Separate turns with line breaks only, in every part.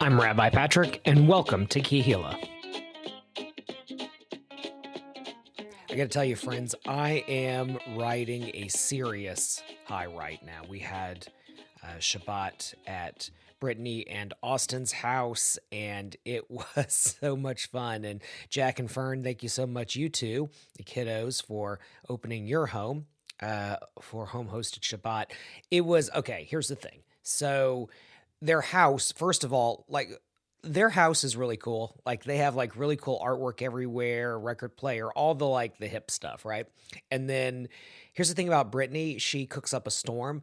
I'm Rabbi Patrick, and welcome to Kehillah. I got to tell you, friends, I am riding a serious high right now. We had Shabbat at Brittany and Austin's house, and it was so much fun. And Jack and Fern, thank you so much, you two, the kiddos, for opening your home for home-hosted Shabbat. It was, okay, here's the thing. So their house, first of all, their house is really cool. Like, they have really cool artwork everywhere, record player, all the the hip stuff, right? And then here's the thing about Brittany. She cooks up a storm.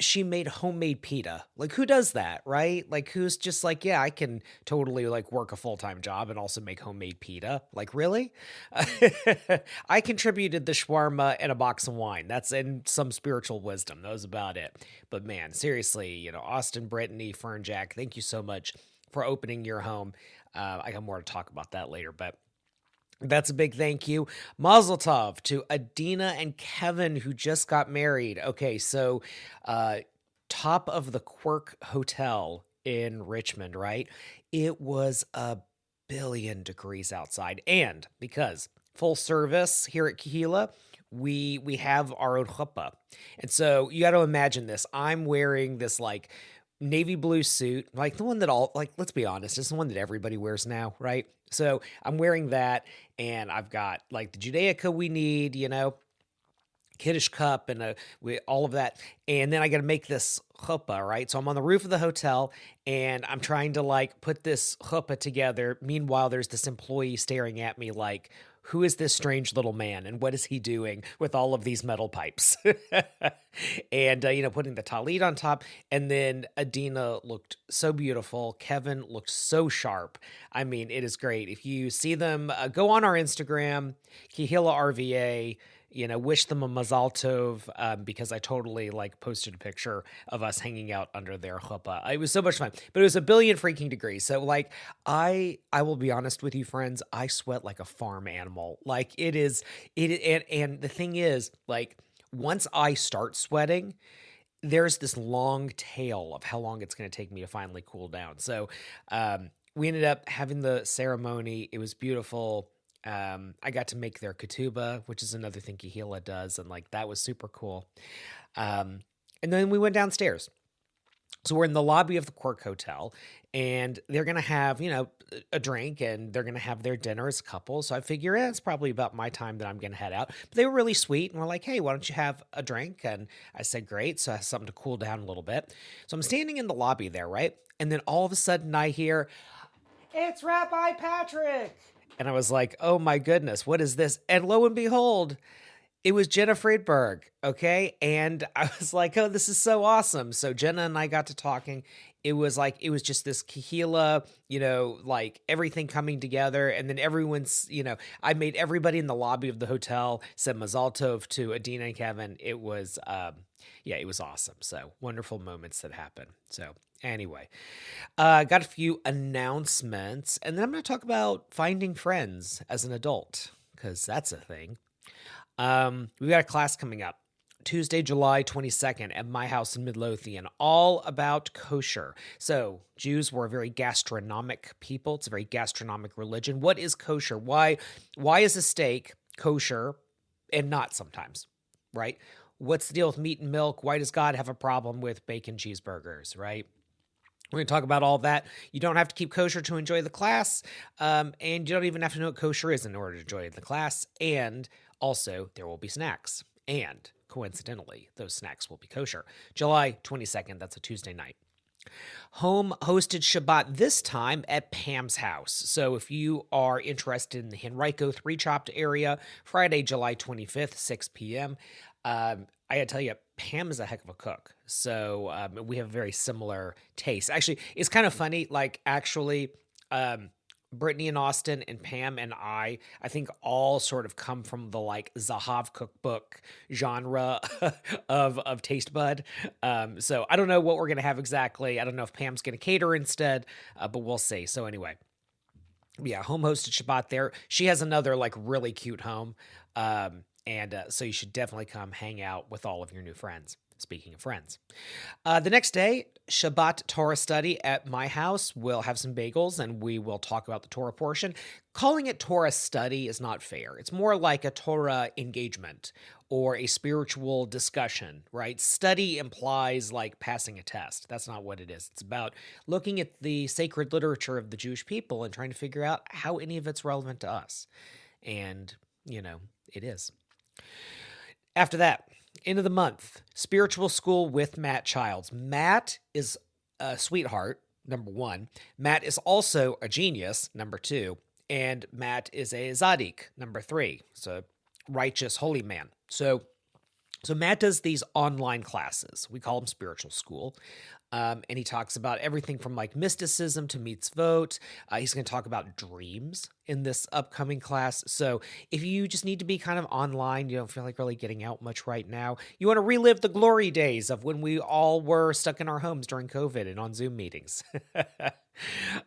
She made homemade pita. Who does that, right? Who's just yeah, I can totally work a full-time job and also make homemade pita. Really? I contributed the shawarma and a box of wine. That's in some spiritual wisdom. That was about it. But man, seriously, Austin, Brittany, Fern, Jack, thank you so much for opening your home. I got more to talk about that later, but that's a big thank you. Mazel tov to Adina and Kevin, who just got married. Okay, so top of the Quirk Hotel in Richmond, right? It was 1 billion degrees outside. And because full service here at Kehillah, we have our own chuppah. And so you got to imagine this. I'm wearing this navy blue suit, the one that let's be honest, it's the one that everybody wears now, right? So I'm wearing that, and I've got the Judaica we need, Kiddush cup and all of that. And then I got to make this chuppah, right? So I'm on the roof of the hotel, and I'm trying to put this chuppah together. Meanwhile, there's this employee staring at me who is this strange little man, and what is he doing with all of these metal pipes? And, putting the talit on top. And then Adina looked so beautiful. Kevin looked so sharp. I mean, it is great. If you see them, go on our Instagram, Kehillah RVA, wish them a mazal tov, because I totally posted a picture of us hanging out under their chuppah. It was so much fun, but it was 1 billion freaking degrees. So I will be honest with you, friends, I sweat like a farm animal. And the thing is, once I start sweating, there's this long tail of how long it's going to take me to finally cool down. So, we ended up having the ceremony. It was beautiful. I got to make their ketubah, which is another thing Kehillah does, and that was super cool. And then we went downstairs. So we're in the lobby of the Quirk Hotel, and they're going to have, a drink, and they're going to have their dinner as a couple. So I figure it's probably about my time that I'm going to head out. But they were really sweet, and we're like, hey, why don't you have a drink? And I said, great. So I have something to cool down a little bit. So I'm standing in the lobby there, right? And then all of a sudden I hear, it's Rabbi Patrick. And I was like, oh my goodness, what is this? And lo and behold, it was Jenna Friedberg, okay? And I was like, oh, this is so awesome. So Jenna and I got to talking. It was just this Kehillah, everything coming together. And then everyone's, I made everybody in the lobby of the hotel said mazal tov to Adina and Kevin. It was, it was awesome. So wonderful moments that happened. So anyway, got a few announcements, and then I'm going to talk about finding friends as an adult, because that's a thing. We've got a class coming up Tuesday, July 22nd at my house in Midlothian, all about kosher. So Jews were a very gastronomic people. It's a very gastronomic religion. What is kosher? Why is a steak kosher and not sometimes, right? What's the deal with meat and milk? Why does God have a problem with bacon cheeseburgers, right? We're going to talk about all that. You don't have to keep kosher to enjoy the class, and you don't even have to know what kosher is in order to enjoy the class. And also, there will be snacks. And coincidentally, those snacks will be kosher. July 22nd, that's a Tuesday night. Home hosted Shabbat, this time at Pam's house. So if you are interested in the Henrico 3-Chopped area, Friday, July 25th, 6 p.m., I gotta tell you, Pam is a heck of a cook. So we have very similar tastes. Actually, it's kind of funny. Brittany and Austin and Pam and I think all sort of come from the Zahav cookbook genre of Taste Bud. So I don't know what we're going to have exactly. I don't know if Pam's going to cater instead, but we'll see. So anyway, yeah, home hosted Shabbat there. She has another really cute home. So you should definitely come hang out with all of your new friends. Speaking of friends, the next day, Shabbat Torah study at my house. We'll have some bagels and we will talk about the Torah portion. Calling it Torah study is not fair. It's more like a Torah engagement or a spiritual discussion, right? Study implies like passing a test. That's not what it is. It's about looking at the sacred literature of the Jewish people and trying to figure out how any of it's relevant to us. And, it is. After that, end of the month, spiritual school with Matt Childs. Matt is a sweetheart, number one. Matt is also a genius, number two. And Matt is a Zadik, number three. So righteous, holy man. So Matt does these online classes. We call them spiritual school. And he talks about everything from like mysticism to mitzvot. He's going to talk about dreams in this upcoming class. So if you just need to be kind of online, you don't feel like really getting out much right now, you want to relive the glory days of when we all were stuck in our homes during COVID and on Zoom meetings.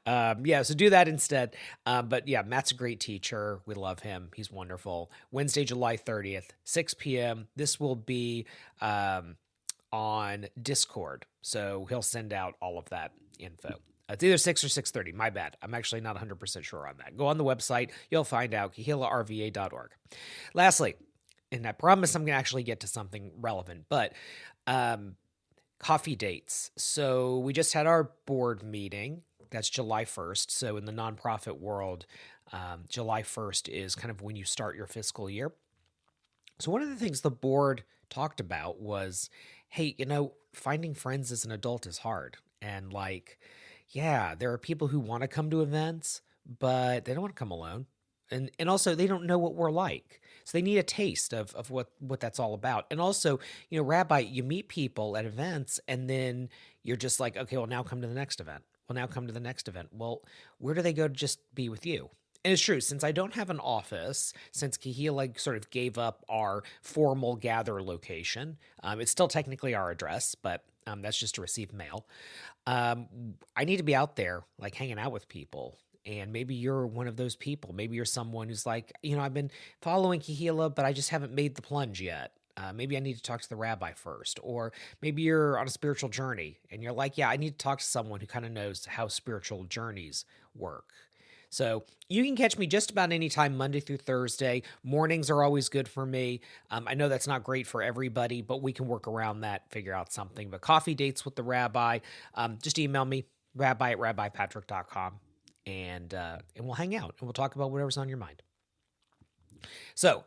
So do that instead. But yeah, Matt's a great teacher. We love him. He's wonderful. Wednesday, July 30th, 6 p.m. This will be on Discord. So he'll send out all of that info. It's either 6 or 6:30. My bad. I'm actually not 100% sure on that. Go on the website. You'll find out, KehillahRVA.org. Lastly, and I promise I'm going to actually get to something relevant, but coffee dates. So we just had our board meeting. That's July 1st. So in the nonprofit world, July 1st is kind of when you start your fiscal year. So one of the things the board talked about was, hey, finding friends as an adult is hard. And there are people who want to come to events, but they don't want to come alone. And also they don't know what we're like. So they need a taste of what that's all about. And also, Rabbi, you meet people at events and then you're just like, okay, well, now come to the next event. Well, where do they go to just be with you? And it's true, since I don't have an office, since Kehillah sort of gave up our formal gather location, it's still technically our address, but that's just to receive mail. I need to be out there, hanging out with people. And maybe you're one of those people. Maybe you're someone who's like, I've been following Kehillah, but I just haven't made the plunge yet. Maybe I need to talk to the rabbi first. Or maybe you're on a spiritual journey and you're like, I need to talk to someone who kind of knows how spiritual journeys work. So you can catch me just about any time, Monday through Thursday. Mornings are always good for me. I know that's not great for everybody, but we can work around that, figure out something. But coffee dates with the rabbi, just email me, rabbi@rabbipatrick.com, and we'll hang out and we'll talk about whatever's on your mind. So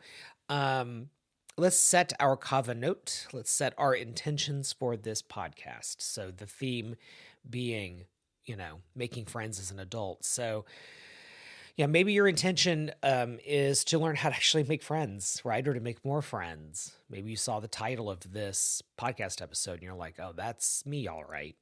let's set our kava note. Let's set our intentions for this podcast. So the theme being, making friends as an adult. So maybe your intention is to learn how to actually make friends, right? Or to make more friends. Maybe you saw the title of this podcast episode and you're like, oh, that's me, all right.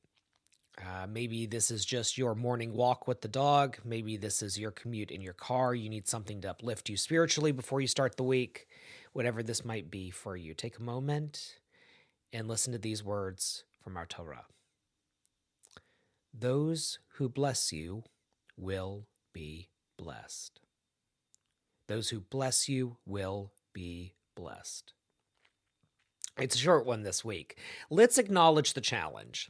Maybe this is just your morning walk with the dog. Maybe this is your commute in your car. You need something to uplift you spiritually before you start the week. Whatever this might be for you, take a moment and listen to these words from our Torah. Those who bless you will be blessed. Those who bless you will be blessed. It's a short one this week. Let's acknowledge the challenge.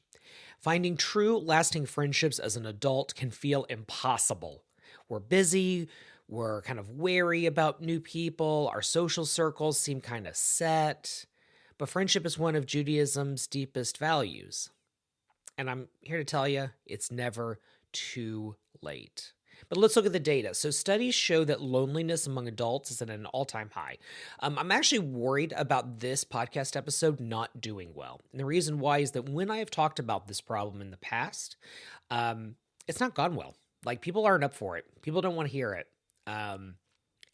Finding true, lasting friendships as an adult can feel impossible. We're busy, we're kind of wary about new people, our social circles seem kind of set, but friendship is one of Judaism's deepest values. And I'm here to tell you, it's never too late. But let's look at the data. So studies show that loneliness among adults is at an all-time high. I'm actually worried about this podcast episode not doing well. And the reason why is that when I have talked about this problem in the past, it's not gone well. People aren't up for it. People don't want to hear it.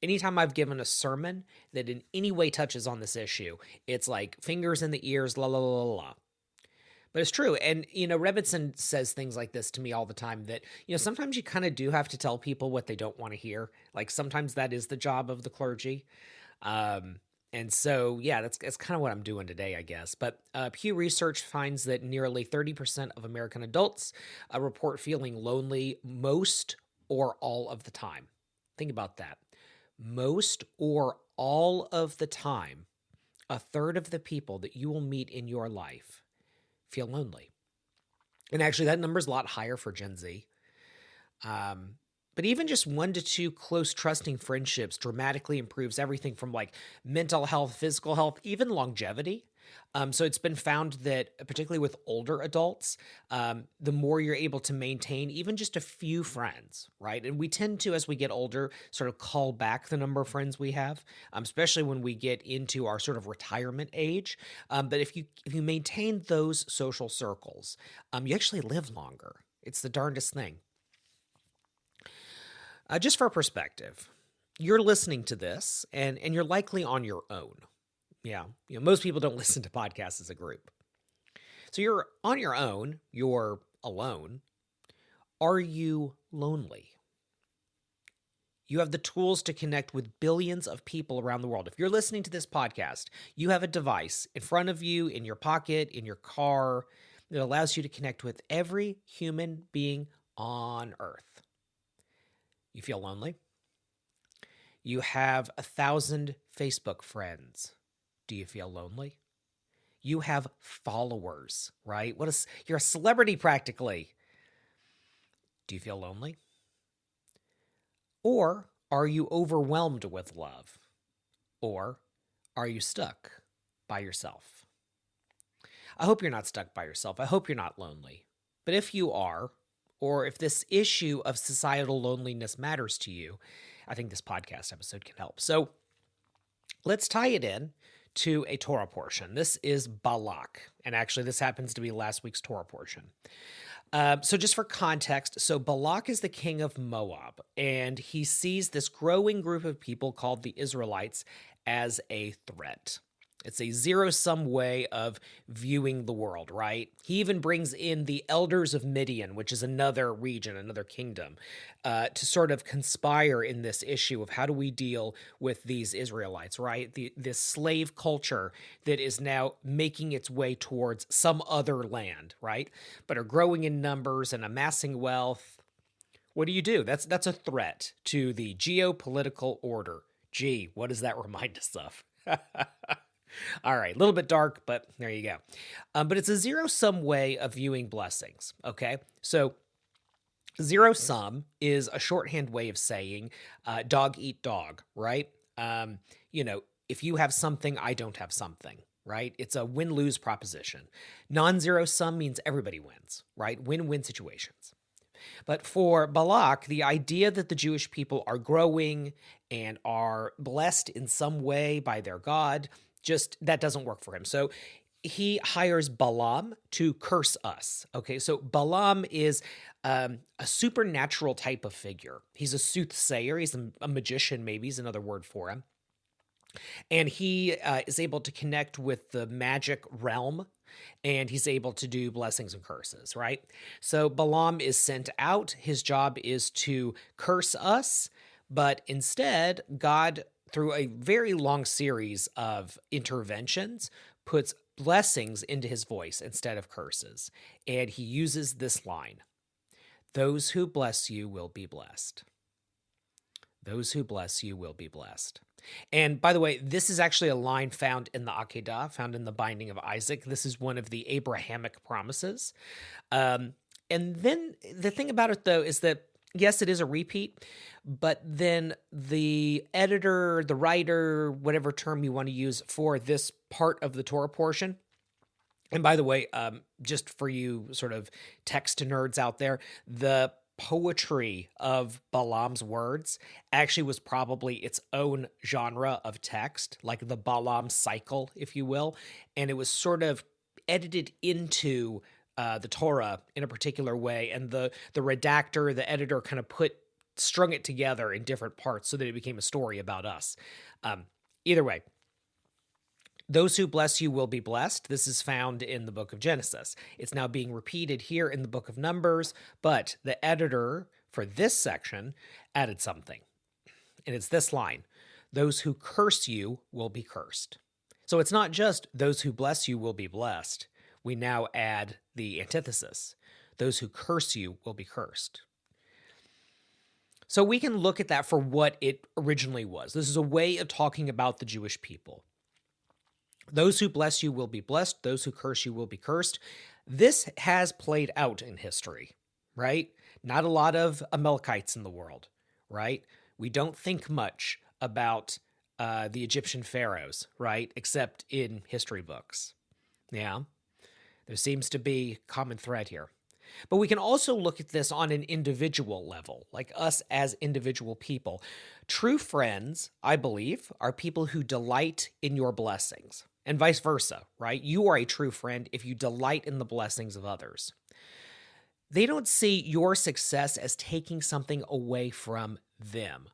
Anytime I've given a sermon that in any way touches on this issue, it's like fingers in the ears, la, la, la, la, la. But it's true. And, Rebbitzin says things like this to me all the time that, sometimes you kind of do have to tell people what they don't want to hear. Sometimes that is the job of the clergy. And so, that's kind of what I'm doing today, I guess. But Pew Research finds that nearly 30% of American adults report feeling lonely most or all of the time. Think about that. Most or all of the time, a third of the people that you will meet in your life feel lonely. And actually, that number is a lot higher for Gen Z. But even just 1 to 2 close, trusting friendships dramatically improves everything from like mental health, physical health, even longevity. So it's been found that, particularly with older adults, the more you're able to maintain even just a few friends, right? And we tend to, as we get older, sort of call back the number of friends we have, especially when we get into our sort of retirement age. But if you maintain those social circles, you actually live longer. It's the darndest thing. Just for perspective, you're listening to this, and you're likely on your own. Yeah, most people don't listen to podcasts as a group. So you're on your own, you're alone. Are you lonely? You have the tools to connect with billions of people around the world. If you're listening to this podcast, you have a device in front of you, in your pocket, in your car, that allows you to connect with every human being on Earth. You feel lonely? You have 1,000 Facebook friends. Do you feel lonely? You have followers, right? You're a celebrity practically. Do you feel lonely? Or are you overwhelmed with love? Or are you stuck by yourself? I hope you're not stuck by yourself. I hope you're not lonely. But if you are, or if this issue of societal loneliness matters to you, I think this podcast episode can help. So let's tie it in to a Torah portion. This is Balak, and actually this happens to be last week's Torah portion. So just for context, so Balak is the king of Moab, and he sees this growing group of people called the Israelites as a threat. It's a zero-sum way of viewing the world, right? He even brings in the elders of Midian, which is another region, another kingdom, to sort of conspire in this issue of how do we deal with these Israelites, right? This slave culture that is now making its way towards some other land, right? But are growing in numbers and amassing wealth. What do? That's a threat to the geopolitical order. Gee, what does that remind us of? All right, a little bit dark, but there you go. But it's a zero-sum way of viewing blessings, okay? So zero-sum is a shorthand way of saying dog eat dog, right? If you have something, I don't have something, right? It's a win-lose proposition. Non-zero-sum means everybody wins, right? Win-win situations. But for Balak, the idea that the Jewish people are growing and are blessed in some way by their God, that doesn't work for him. So he hires Balaam to curse us. Okay, so Balaam is a supernatural type of figure. He's a soothsayer. He's a magician, maybe is another word for him. And he is able to connect with the magic realm, and he's able to do blessings and curses, right? So Balaam is sent out. His job is to curse us, but instead, God, through a very long series of interventions, puts blessings into his voice instead of curses. And he uses this line: "Those who bless you will be blessed. Those who bless you will be blessed." And by the way, this is actually a line found in the Akedah, found in the binding of Isaac. This is one of the Abrahamic promises. And then the thing about it, though, is that, yes, it is a repeat, but then the editor, the writer, whatever term you want to use for this part of the Torah portion, and by the way, just for you sort of text nerds out there, the poetry of Balaam's words actually was probably its own genre of text, like the Balaam cycle, if you will, and it was sort of edited into the Torah in a particular way, and the redactor, the editor, kind of strung it together in different parts so that it became a story about us. Either way, those who bless you will be blessed. This is found in the book of Genesis. It's now being repeated here in the book of Numbers, but the editor for this section added something, and it's this line: "Those who curse you will be cursed." So it's not just "those who bless you will be blessed." We now add the antithesis: "Those who curse you will be cursed." So we can look at that for what it originally was. This is a way of talking about the Jewish people. Those who bless you will be blessed. Those who curse you will be cursed. This has played out in history, right? Not a lot of Amalekites in the world, right? We don't think much about the Egyptian pharaohs, right? Except in history books. Yeah, there seems to be a common thread here. But we can also look at this on an individual level, like us as individual people. True friends, I believe, are people who delight in your blessings, and vice versa, right? You are a true friend if you delight in the blessings of others. They don't see your success as taking something away from them.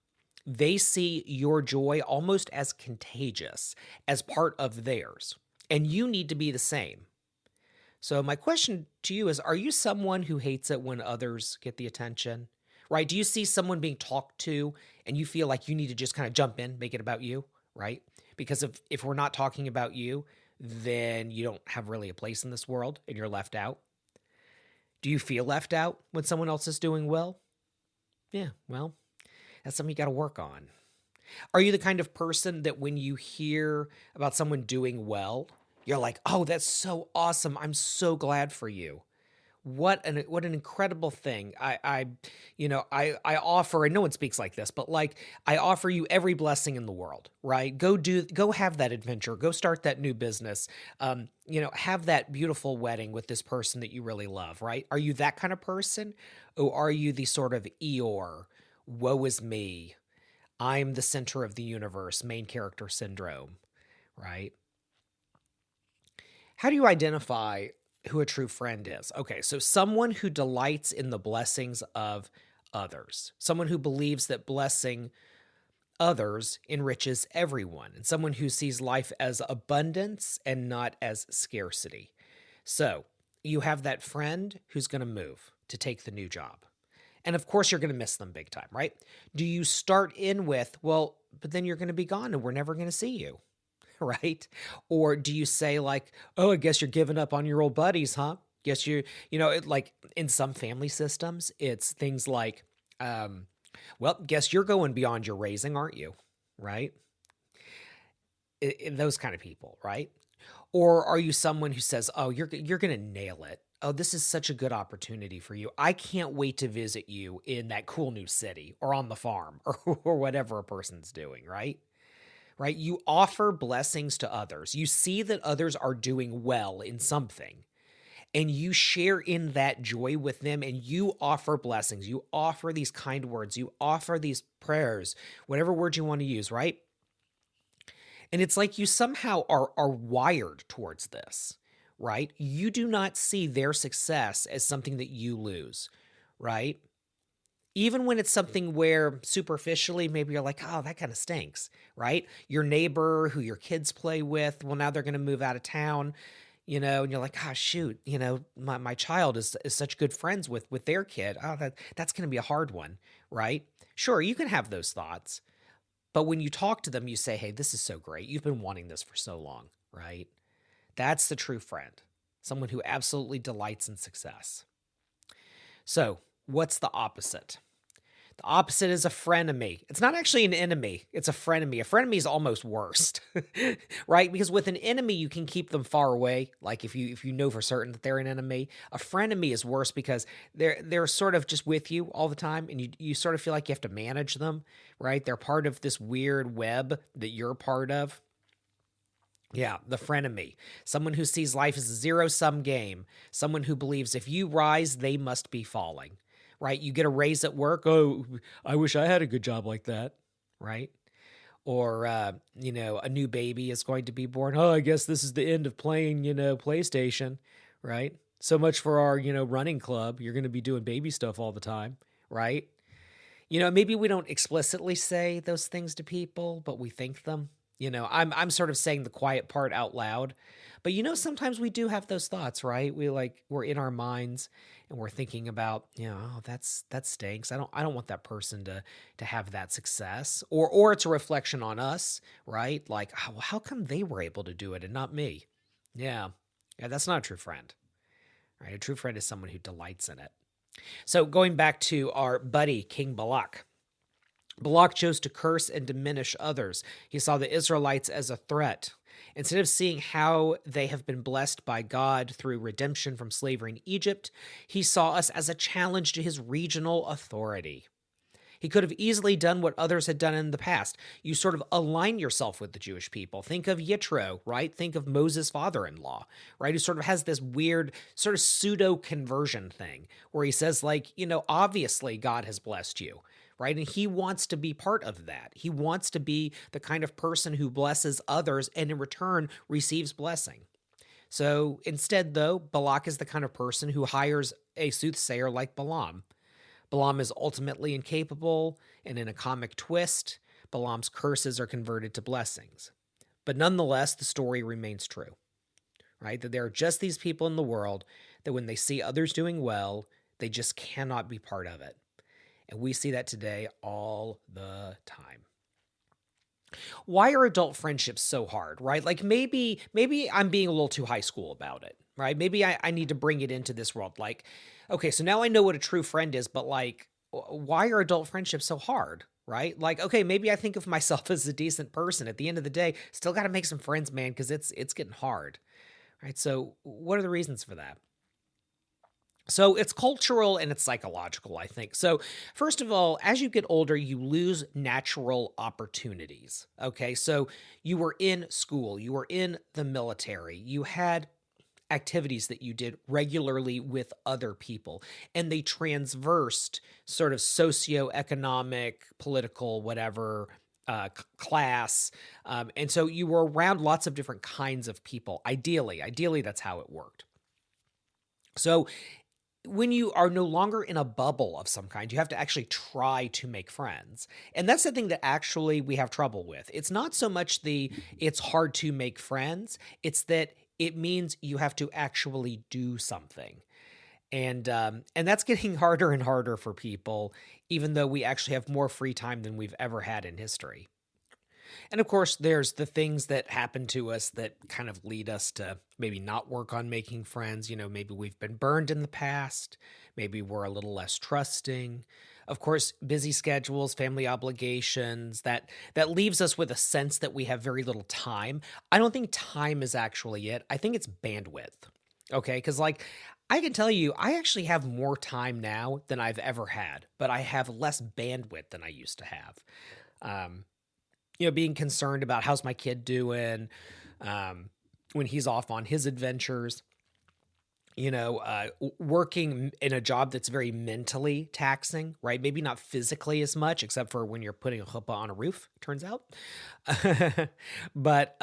They see your joy almost as contagious, as part of theirs, and you need to be the same. So my question to you is, are you someone who hates it when others get the attention? Right? Do you see someone being talked to and you feel like you need to just kind of jump in, make it about you, right? Because if we're not talking about you, then you don't have really a place in this world and you're left out. Do you feel left out when someone else is doing well? Yeah, well, that's something you got to work on. Are you the kind of person that when you hear about someone doing well, you're like, oh, that's so awesome. I'm so glad for you. What an incredible thing. I offer, and no one speaks like this, but like I offer you every blessing in the world, right? Go have that adventure. Go start that new business. Have that beautiful wedding with this person that you really love, right? Are you that kind of person? Or are you the sort of Eeyore, woe is me, I'm the center of the universe, main character syndrome, right? How do you identify who a true friend is? Okay, so someone who delights in the blessings of others, someone who believes that blessing others enriches everyone, and someone who sees life as abundance and not as scarcity. So you have that friend who's going to move to take the new job. And of course, you're going to miss them big time, right? Do you start in with, well, but then you're going to be gone and we're never going to see you? Right? Or do you say like, oh, I guess you're giving up on your old buddies, huh? Guess like in some family systems, it's things like, well, guess you're going beyond your raising, aren't you? Right? Those kind of people, right? Or are you someone who says, oh, you're going to nail it. Oh, this is such a good opportunity for you. I can't wait to visit you in that cool new city or on the farm or whatever a person's doing, right? Right? You offer blessings to others. You see that others are doing well in something, and you share in that joy with them, and you offer blessings. You offer these kind words. You offer these prayers, whatever word you want to use, right? And it's like you somehow are wired towards this, right? You do not see their success as something that you lose, right? Even when it's something where superficially, maybe you're like, oh, that kind of stinks, right? Your neighbor who your kids play with, well, now they're going to move out of town, and you're like, oh, shoot, my child is such good friends with their kid. Oh, that's going to be a hard one, right? Sure, you can have those thoughts. But when you talk to them, you say, hey, this is so great. You've been wanting this for so long, right? That's the true friend, someone who absolutely delights in success. So, what's the opposite? The opposite is a frenemy. It's not actually an enemy. It's a frenemy. A frenemy is almost worse, right? Because with an enemy, you can keep them far away. Like if you know for certain that they're an enemy. A frenemy is worse because they're sort of just with you all the time, and you sort of feel like you have to manage them, right? They're part of this weird web that you're part of. Yeah, the frenemy. Someone who sees life as a zero-sum game. Someone who believes if you rise, they must be falling, right? You get a raise at work. Oh, I wish I had a good job like that, right? Or, a new baby is going to be born. Oh, I guess this is the end of playing, PlayStation, right? So much for our, running club. You're going to be doing baby stuff all the time, right? Maybe we don't explicitly say those things to people, but we think them. I'm sort of saying the quiet part out loud, but sometimes we do have those thoughts, right? We're in our minds and we're thinking about, oh, that stinks. I don't want that person to have that success, or it's a reflection on us, right? Like, oh, well, how come they were able to do it and not me? Yeah, that's not a true friend, right? A true friend is someone who delights in it. So going back to our buddy, King Balak. Balak chose to curse and diminish others. He saw the Israelites as a threat. Instead of seeing how they have been blessed by God through redemption from slavery in Egypt, he saw us as a challenge to his regional authority. He could have easily done what others had done in the past. You sort of align yourself with the Jewish people. Think of Yitro, right? Think of Moses' father-in-law, right? Who sort of has this weird sort of pseudo-conversion thing where he says, like, obviously God has blessed you, right? And he wants to be part of that. He wants to be the kind of person who blesses others and in return receives blessing. So instead, though, Balak is the kind of person who hires a soothsayer like Balaam. Balaam is ultimately incapable, and in a comic twist, Balaam's curses are converted to blessings. But nonetheless, the story remains true, right? That there are just these people in the world that when they see others doing well, they just cannot be part of it. And we see that today all the time. Why are adult friendships so hard, right? Like maybe I'm being a little too high school about it, right? Maybe I need to bring it into this world. Like, okay, so now I know what a true friend is, but like, why are adult friendships so hard, right? Like, okay, maybe I think of myself as a decent person. At the end of the day, still got to make some friends, man, because it's getting hard, right? So what are the reasons for that? So it's cultural and it's psychological, I think. So first of all, as you get older, you lose natural opportunities. Okay, so you were in school, you were in the military, you had activities that you did regularly with other people, and they transversed sort of socioeconomic, political, whatever, class. And so you were around lots of different kinds of people. Ideally, that's how it worked. So when you are no longer in a bubble of some kind, you have to actually try to make friends. And that's the thing that actually we have trouble with. It's not so much it's hard to make friends, it's that it means you have to actually do something. And that's getting harder and harder for people, even though we actually have more free time than we've ever had in history. And of course, there's the things that happen to us that kind of lead us to maybe not work on making friends. Maybe we've been burned in the past. Maybe we're a little less trusting. Of course, busy schedules, family obligations, that leaves us with a sense that we have very little time. I don't think time is actually it. I think it's bandwidth. Okay? Because like, I can tell you, I actually have more time now than I've ever had, but I have less bandwidth than I used to have. Being concerned about how's my kid doing when he's off on his adventures, working in a job that's very mentally taxing, right? Maybe not physically as much, except for when you're putting a chuppah on a roof, turns out. But,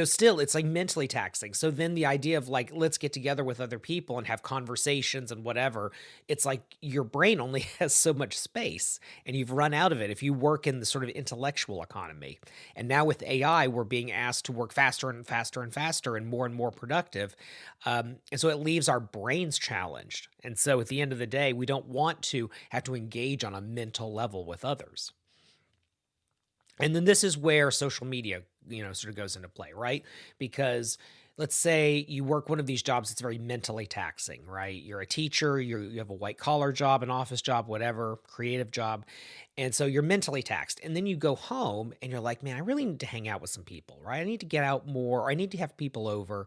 still it's like mentally taxing. So then the idea of like, let's get together with other people and have conversations and whatever, it's like your brain only has so much space and you've run out of it if you work in the sort of intellectual economy. And now with AI, we're being asked to work faster and faster and faster and more productive. And so it leaves our brains challenged. And so at the end of the day, we don't want to have to engage on a mental level with others. And then this is where social media, sort of goes into play, right? Because let's say you work one of these jobs that's very mentally taxing, right? You're a teacher, you have a white collar job, an office job, whatever, creative job. And so you're mentally taxed. And then you go home and you're like, man, I really need to hang out with some people, right? I need to get out more, or I need to have people over.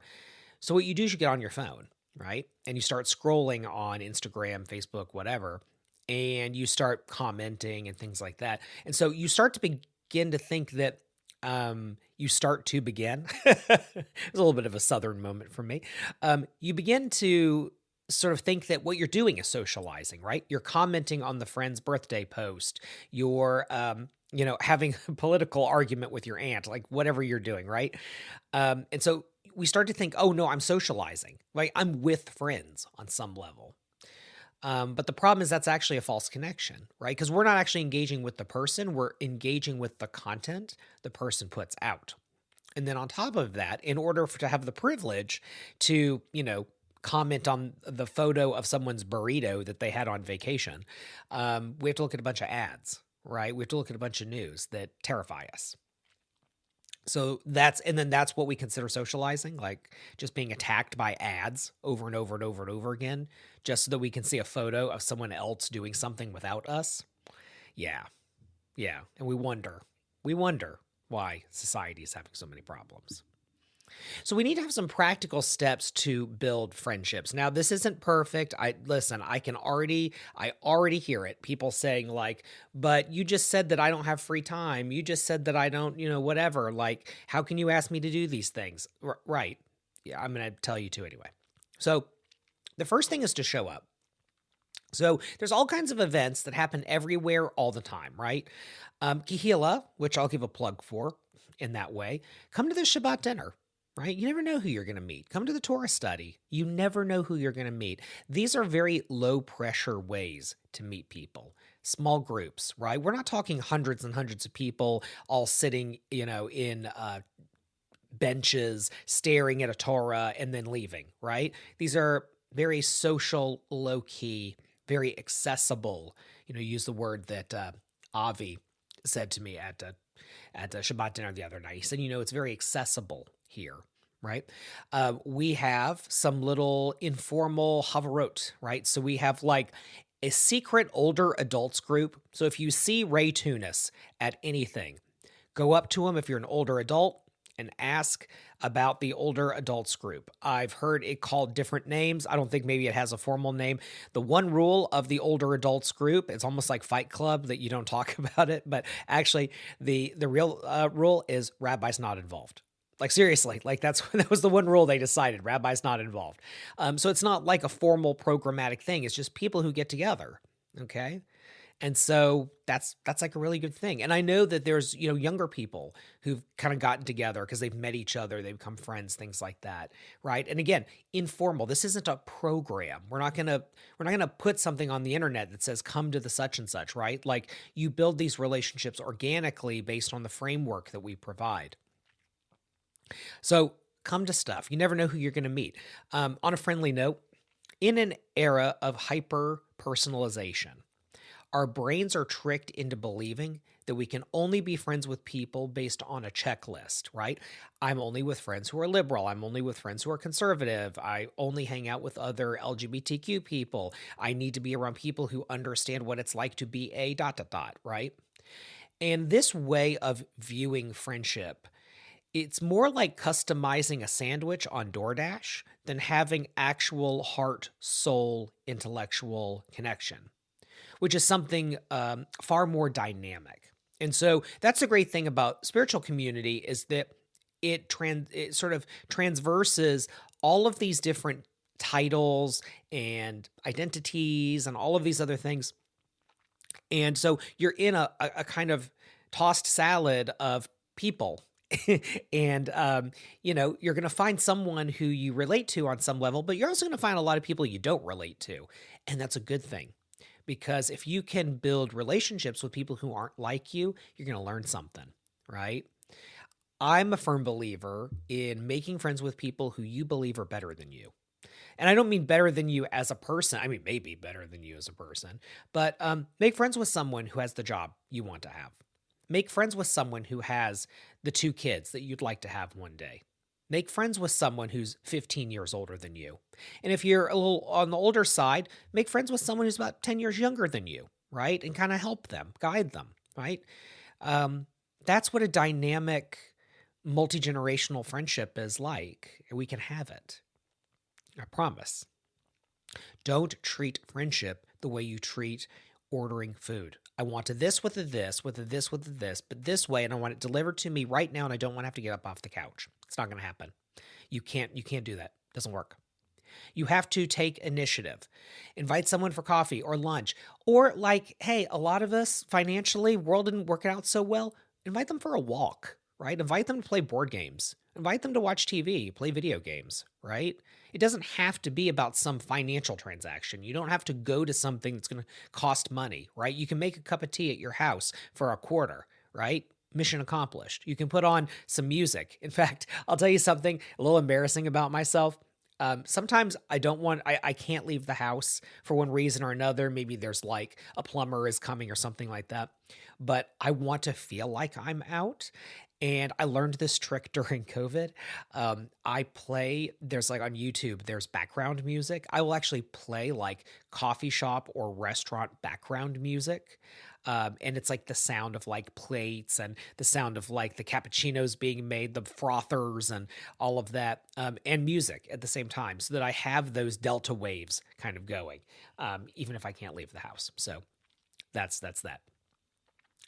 So what you do is you get on your phone, right? And you start scrolling on Instagram, Facebook, whatever, and you start commenting and things like that. And so you start to begin to think that you start to begin. It's a little bit of a Southern moment for me. You begin to sort of think that what you're doing is socializing, right? You're commenting on the friend's birthday post. You're, having a political argument with your aunt, like whatever you're doing, right? And so we start to think, oh no, I'm socializing, like I'm with friends on some level. But the problem is that's actually a false connection, right? Because we're not actually engaging with the person, we're engaging with the content the person puts out. And then on top of that, in order to have the privilege to, comment on the photo of someone's burrito that they had on vacation, we have to look at a bunch of ads, right? We have to look at a bunch of news that terrify us. So that's what we consider socializing, like just being attacked by ads over and over and over and over again, just so that we can see a photo of someone else doing something without us. Yeah. And we wonder, why society is having so many problems. So we need to have some practical steps to build friendships. Now, this isn't perfect. I already hear it. People saying like, but you just said that I don't have free time. You just said that I don't, whatever. Like, how can you ask me to do these things? Right. Yeah, I'm going to tell you to anyway. So the first thing is to show up. So there's all kinds of events that happen everywhere all the time, right? Kehillah, which I'll give a plug for in that way, come to the Shabbat dinner. Right? You never know who you're going to meet. Come to the Torah study. You never know who you're going to meet. These are very low pressure ways to meet people. Small groups, right? We're not talking hundreds and hundreds of people all sitting, in benches, staring at a Torah and then leaving, right? These are very social, low key, very accessible. Use the word that Avi said to me at Shabbat dinner the other night. He said, it's very accessible here, right? We have some little informal havarot, right? So we have like a secret older adults group. So if you see Ray Tunis at anything, go up to him if you're an older adult and ask about the older adults group. I've heard it called different names. I don't think maybe it has a formal name. The one rule of the older adults group, it's almost like Fight Club that you don't talk about it, but actually the real rule is rabbi's not involved. Like seriously, like that was the one rule they decided, rabbi's not involved. So it's not like a formal programmatic thing. It's just people who get together. Okay. And so that's like a really good thing. And I know that there's, younger people who've kind of gotten together because they've met each other, they've become friends, things like that. Right. And again, informal, this isn't a program. We're not going to put something on the internet that says, come to the such and such, right? Like you build these relationships organically based on the framework that we provide. So come to stuff. You never know who you're going to meet. On a friendly note, in an era of hyper-personalization, our brains are tricked into believing that we can only be friends with people based on a checklist, right? I'm only with friends who are liberal. I'm only with friends who are conservative. I only hang out with other LGBTQ people. I need to be around people who understand what it's like to be a ... right? And this way of viewing friendship, it's more like customizing a sandwich on DoorDash than having actual heart, soul, intellectual connection, which is something far more dynamic. And so that's the great thing about spiritual community is that it sort of transverses all of these different titles and identities and all of these other things. And so you're in a kind of tossed salad of people. And, you're going to find someone who you relate to on some level, but you're also going to find a lot of people you don't relate to. And that's a good thing, because if you can build relationships with people who aren't like you, you're going to learn something, right? I'm a firm believer in making friends with people who you believe are better than you. And I don't mean better than you as a person. I mean, maybe better than you as a person, but make friends with someone who has the job you want to have. Make friends with someone who has the 2 kids that you'd like to have one day. Make friends with someone who's 15 years older than you. And if you're a little on the older side, make friends with someone who's about 10 years younger than you, right? And kind of help them, guide them, right? That's what a dynamic, multi-generational friendship is like. And we can have it. I promise. Don't treat friendship the way you treat ordering food. I want this with a this, with a this, with a this, but this way, and I want it delivered to me right now, and I don't want to have to get up off the couch. It's not going to happen. You can't do that. It doesn't work. You have to take initiative. Invite someone for coffee or lunch, or like, hey, a lot of us financially, world didn't work out so well. Invite them for a walk, right? Invite them to play board games. Invite them to watch TV, play video games, right? It doesn't have to be about some financial transaction. You don't have to go to something that's going to cost money, right? You can make a cup of tea at your house for a quarter, right? Mission accomplished. You can put on some music. In fact, I'll tell you something a little embarrassing about myself. Sometimes I can't leave the house for one reason or another. Maybe there's like a plumber is coming or something like that, but I want to feel like I'm out. And I learned this trick during COVID. There's like on YouTube, there's background music. I will actually play like coffee shop or restaurant background music. And it's like the sound of like plates and the sound of like the cappuccinos being made, the frothers and all of that, and music at the same time so that I have those delta waves kind of going, even if I can't leave the house. So that's that.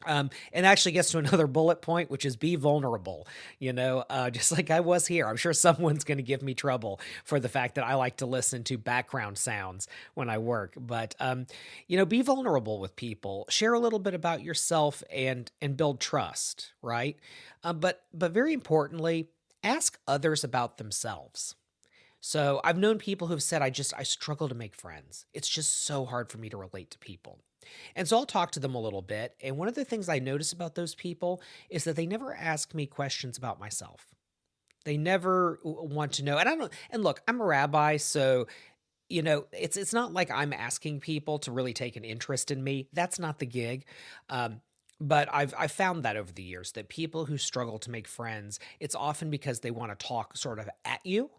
And actually gets to another bullet point, which is be vulnerable, just like I was here. I'm sure someone's going to give me trouble for the fact that I like to listen to background sounds when I work, but, be vulnerable with people, share a little bit about yourself and build trust. Right. But very importantly, ask others about themselves. So I've known people who've said, I struggle to make friends. It's just so hard for me to relate to people. And so I'll talk to them a little bit. And one of the things I notice about those people is that they never ask me questions about myself. They never want to know. And look, I'm a rabbi, so it's not like I'm asking people to really take an interest in me. That's not the gig. But I've found that over the years that people who struggle to make friends, it's often because they want to talk sort of at you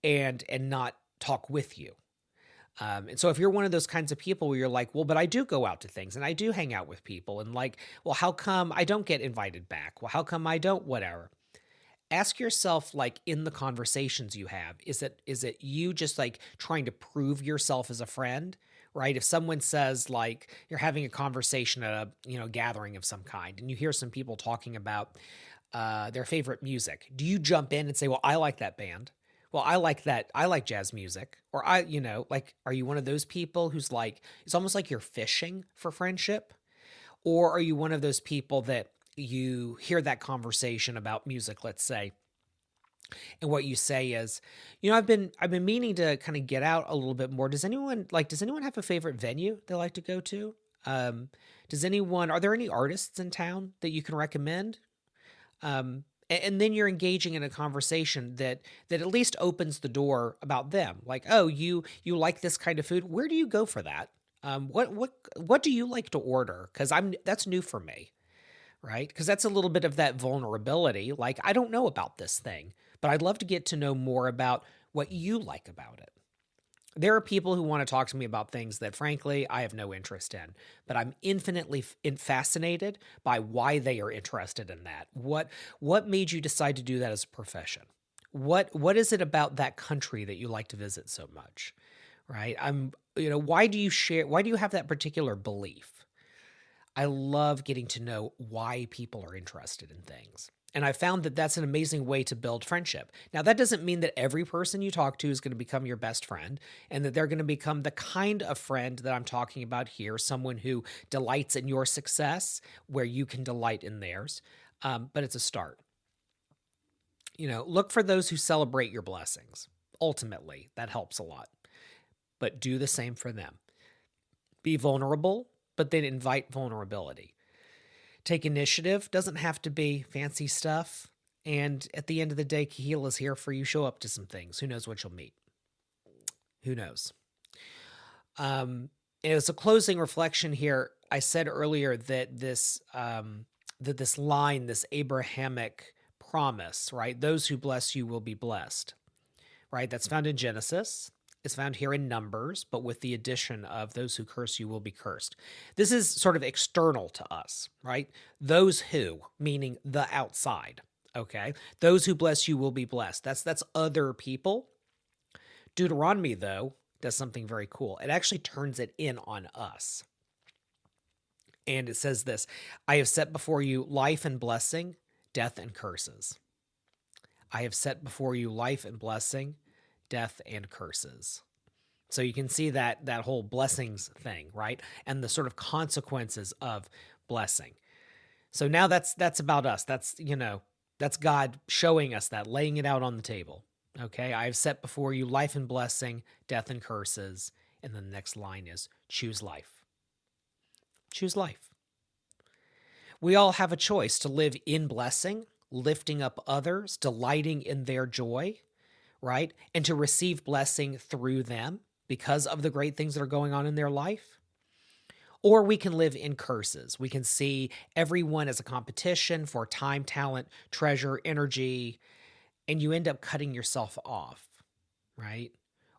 and not talk with you. And so if you're one of those kinds of people where you're like, well, but I do go out to things and I do hang out with people and like, well, how come I don't get invited back? Well, how come I don't, whatever. Ask yourself, like in the conversations you have, is it you just like trying to prove yourself as a friend, right? If someone says like you're having a conversation at a, gathering of some kind and you hear some people talking about their favorite music, do you jump in and say, well, I like that band? Well, I like that. I like jazz music. Or are you one of those people who's like, it's almost like you're fishing for friendship? Or are you one of those people that you hear that conversation about music, let's say, and what you say is, I've been meaning to kind of get out a little bit more. Does anyone have a favorite venue they like to go to? Are there any artists in town that you can recommend? And then you're engaging in a conversation that at least opens the door about them. Like, oh, you like this kind of food. Where do you go for that? What do you like to order? Because that's new for me, right? Because that's a little bit of that vulnerability. Like, I don't know about this thing, but I'd love to get to know more about what you like about it. There are people who want to talk to me about things that, frankly, I have no interest in, but I'm infinitely fascinated by why they are interested in that. What made you decide to do that as a profession? What is it about that country that you like to visit so much, right? Why do you have that particular belief? I love getting to know why people are interested in things. And I found that that's an amazing way to build friendship. Now, that doesn't mean that every person you talk to is going to become your best friend and that they're going to become the kind of friend that I'm talking about here, someone who delights in your success where you can delight in theirs. But it's a start. Look for those who celebrate your blessings. Ultimately, that helps a lot. But do the same for them. Be vulnerable, but then invite vulnerability. Take initiative. Doesn't have to be fancy stuff. And at the end of the day, Kehillah is here for you. Show up to some things. Who knows what you'll meet? Who knows? As a closing reflection here, I said earlier that this line, this Abrahamic promise, right? Those who bless you will be blessed, right? That's found in Genesis. It's found here in Numbers, but with the addition of those who curse you will be cursed. This is sort of external to us, right? Those who, meaning the outside, okay? Those who bless you will be blessed. That's other people. Deuteronomy, though, does something very cool. It actually turns it in on us. And it says this, I have set before you life and blessing, death and curses. I have set before you life and blessing, death and curses. So you can see that whole blessings thing, right? And the sort of consequences of blessing. So now that's about us. That's God showing us that, laying it out on the table. Okay, I have set before you life and blessing, death and curses. And then the next line is choose life. Choose life. We all have a choice to live in blessing, lifting up others, delighting in their joy, right? And to receive blessing through them because of the great things that are going on in their life. Or we can live in curses. We can see everyone as a competition for time, talent, treasure, energy, and you end up cutting yourself off, right?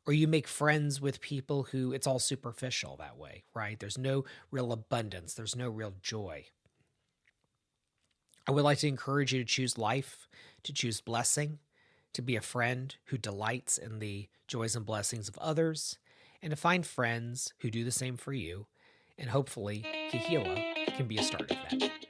Or you make friends with people who it's all superficial that way, right? There's no real abundance. There's no real joy. I would like to encourage you to choose life, to choose blessing, to be a friend who delights in the joys and blessings of others, and to find friends who do the same for you. And hopefully, Kehillah can be a start of that.